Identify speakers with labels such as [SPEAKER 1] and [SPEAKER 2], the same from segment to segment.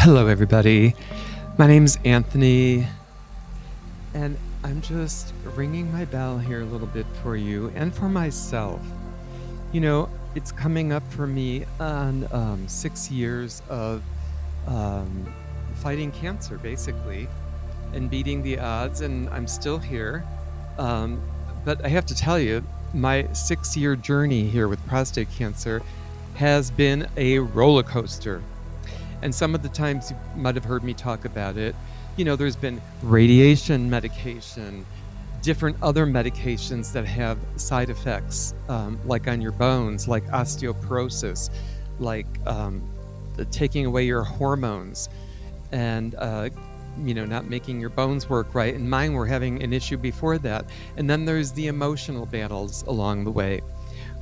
[SPEAKER 1] Hello, everybody. My name's Anthony, and I'm just ringing my bell here a little bit for you and for myself. You know, it's coming up for me on 6 years of um, fighting cancer, basically, and beating the odds, and I'm still here. Um, but I have to tell you, my 6 year journey here with prostate cancer has been a roller coaster. And some of the times you might have heard me talk about it, there's been radiation medication, different other medications that have side effects, like on your bones, like osteoporosis, like taking away your hormones and, not making your bones work right. And mine were having an issue before that. And then there's the emotional battles along the way,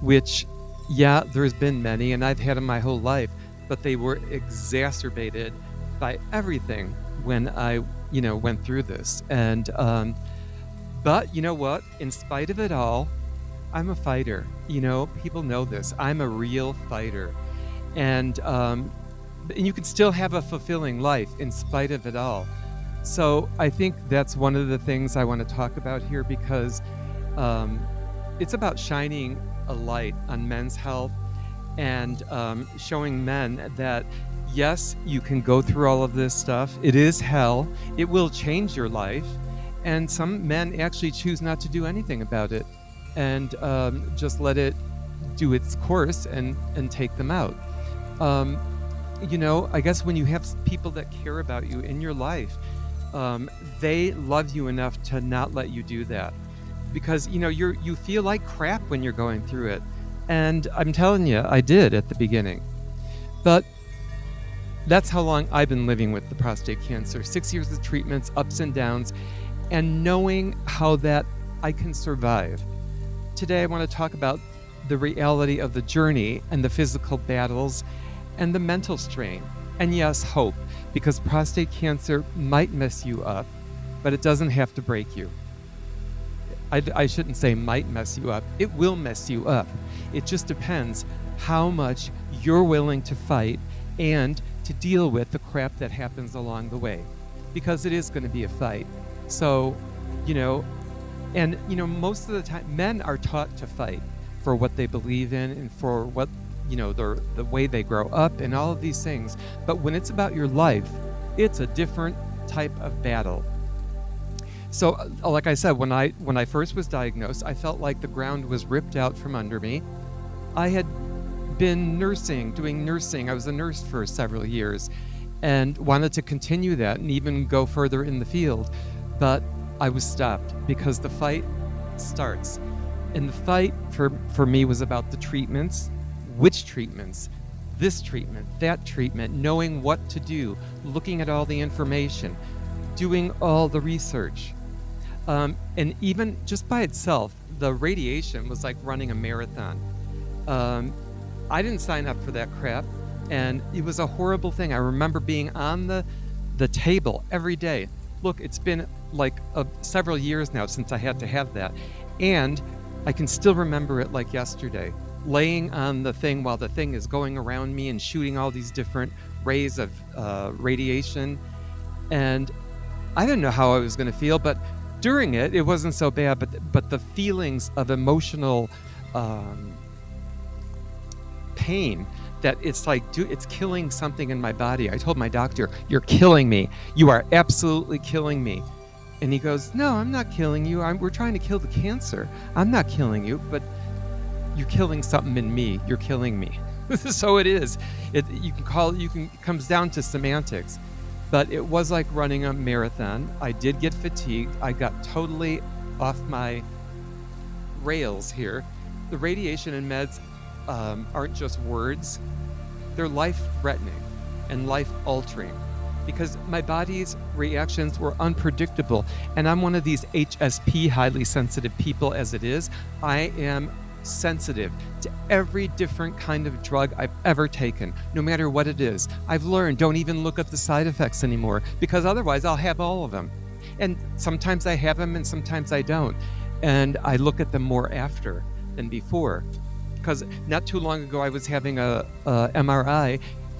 [SPEAKER 1] which, yeah, there's been many, and I've had them my whole life. But they were exacerbated by everything when I, went through this. And, but you know what? In spite of it all, I'm a fighter. People know this. I'm a real fighter. And you can still have a fulfilling life in spite of it all. So I think that's one of the things I want to talk about here, because it's about shining a light on men's health and showing men that, yes, you can go through all of this stuff. It is hell. It will change your life. And some men actually choose not to do anything about it and just let it do its course and take them out. I guess when you have people that care about you in your life, they love you enough to not let you do that. Because, you feel like crap when you're going through it. And I'm telling you, I did at the beginning. But that's how long I've been living with the prostate cancer. 6 years of treatments, ups and downs, and knowing how that I can survive. Today I want to talk about the reality of the journey and the physical battles and the mental strain. And yes, hope, because prostate cancer might mess you up, but it doesn't have to break you. I shouldn't say might mess you up. It will mess you up. It just depends how much you're willing to fight and to deal with the crap that happens along the way, because it is going to be a fight. So, most of the time men are taught to fight for what they believe in and for what, the way they grow up and all of these things. But when it's about your life, it's a different type of battle. So, like I said, when I first was diagnosed, I felt like the ground was ripped out from under me. I had been doing nursing. I was a nurse for several years and wanted to continue that and even go further in the field. But I was stopped because the fight starts. And the fight for me was about the treatments, which treatments, this treatment, that treatment, knowing what to do, looking at all the information, doing all the research. And even just by itself, the radiation was like running a marathon. I didn't sign up for that crap, and it was a horrible thing. I remember being on the table every day. Look, it's been like several years now since I had to have that, and I can still remember it like yesterday, laying on the thing while the thing is going around me and shooting all these different rays of radiation. And I didn't know how I was going to feel, but during it wasn't so bad, but the feelings of emotional pain, that it's like, dude, it's killing something in my body. I told my doctor, "You're killing me. You are absolutely killing me." And he goes, "No, I'm not killing you. We're trying to kill the cancer. I'm not killing you, but you're killing something in me. You're killing me." So it is. It comes down to semantics. But it was like running a marathon. I did get fatigued. I got totally off my rails here. The radiation and meds aren't just words. They're life-threatening and life-altering, because my body's reactions were unpredictable. And I'm one of these HSP, highly sensitive people as it is. I am sensitive to every different kind of drug I've ever taken, no matter what it is. I've learned, don't even look up the side effects anymore, because otherwise I'll have all of them. And sometimes I have them and sometimes I don't. And I look at them more after than before. Because not too long ago I was having a MRI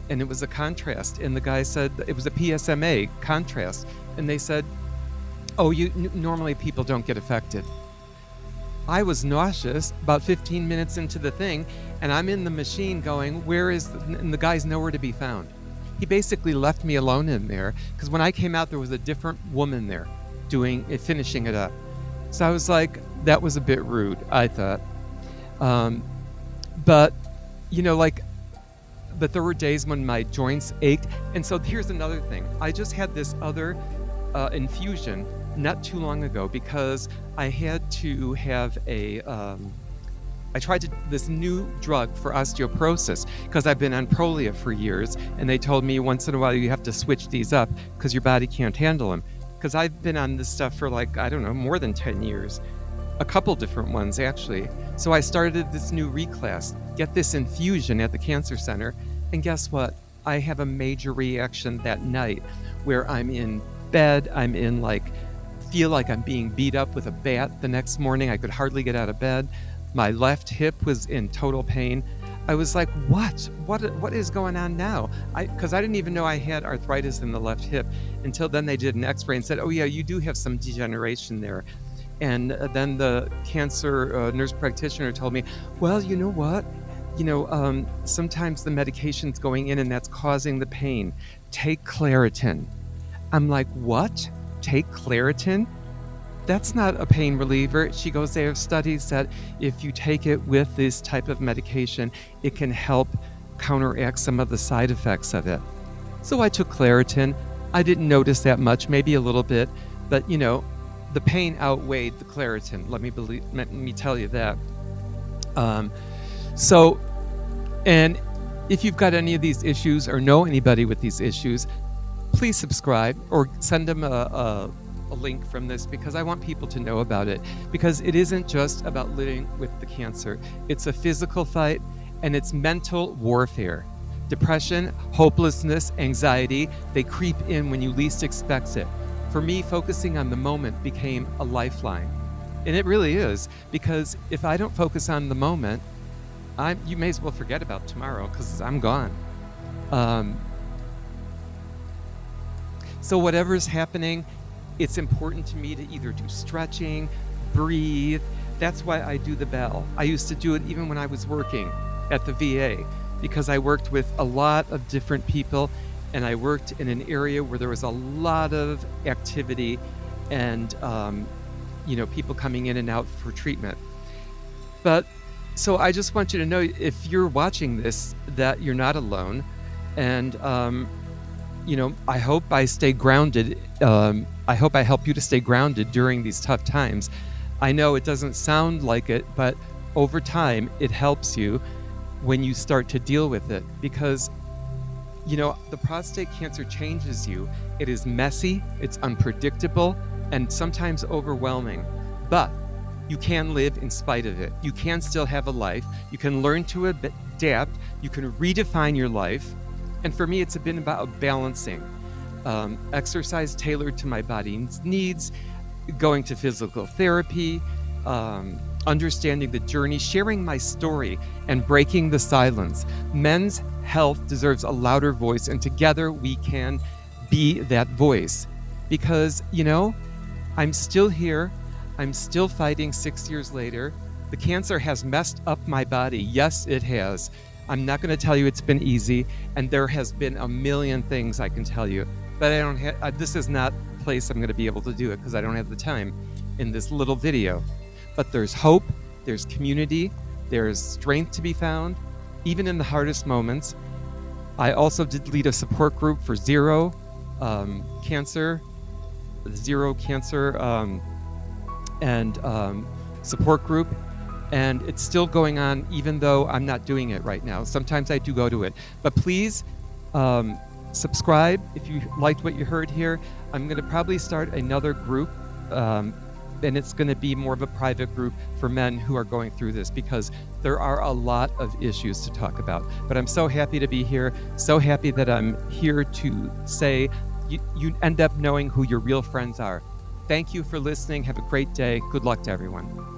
[SPEAKER 1] and it was a contrast. And the guy said it was a PSMA contrast. And they said, oh, normally people don't get affected. I was nauseous about 15 minutes into the thing, and I'm in the machine going, and the guy's nowhere to be found. He basically left me alone in there, because when I came out, there was a different woman there finishing it up. So I was like, that was a bit rude, I thought. But, but there were days when my joints ached. And so here's another thing. I just had this other infusion not too long ago because I had to have I tried this new drug for osteoporosis because I've been on Prolia for years, and they told me once in a while you have to switch these up because your body can't handle them. Because I've been on this stuff for more than 10 years. A couple different ones, actually. So I started this new reclass, get this infusion at the cancer center, and guess what? I have a major reaction that night where I'm in bed, feel like I'm being beat up with a bat the next morning. I could hardly get out of bed. My left hip was in total pain. I was like, what is going on now? Because I didn't even know I had arthritis in the left hip until then they did an x-ray and said, oh yeah, you do have some degeneration there. And then the cancer nurse practitioner told me, well, you know what? Sometimes the medication's going in and that's causing the pain. Take Claritin. I'm like, what? Take Claritin? That's not a pain reliever. She goes, they have studies that if you take it with this type of medication, it can help counteract some of the side effects of it. So I took Claritin. I didn't notice that much, maybe a little bit, but the pain outweighed the Claritin. Let me tell you that. And if you've got any of these issues or know anybody with these issues, please subscribe or send them a link from this, because I want people to know about it, because it isn't just about living with the cancer. It's a physical fight, and it's mental warfare. Depression, hopelessness, anxiety, they creep in when you least expect it. For me, focusing on the moment became a lifeline. And it really is, because if I don't focus on the moment, you may as well forget about tomorrow, because I'm gone. So whatever's happening, it's important to me to either do stretching, breathe. That's why I do the bell. I used to do it even when I was working at the VA, because I worked with a lot of different people, and I worked in an area where there was a lot of activity and people coming in and out for treatment. But so I just want you to know, if you're watching this, that you're not alone. And I hope I stay grounded. I hope I help you to stay grounded during these tough times. I know it doesn't sound like it, but over time, it helps you when you start to deal with it, because the prostate cancer changes you. It is messy, it's unpredictable, and sometimes overwhelming, but you can live in spite of it. You can still have a life. You can learn to adapt. You can redefine your life. And for me, it's been about balancing exercise tailored to my body's needs, going to physical therapy, understanding the journey, sharing my story, and breaking the silence. Men's health deserves a louder voice, and together we can be that voice. Because, I'm still here. I'm still fighting 6 years later. The cancer has messed up my body. Yes, it has. I'm not going to tell you it's been easy, and there has been a million things I can tell you, but I don't have. This is not the place I'm going to be able to do it, because I don't have the time in this little video. But there's hope, there's community, there's strength to be found, even in the hardest moments. I also did lead a support group for zero cancer, support group. And it's still going on, even though I'm not doing it right now. Sometimes I do go to it. But please subscribe if you liked what you heard here. I'm going to probably start another group, and it's going to be more of a private group for men who are going through this, because there are a lot of issues to talk about. But I'm so happy to be here, so happy that I'm here to say you end up knowing who your real friends are. Thank you for listening. Have a great day. Good luck to everyone.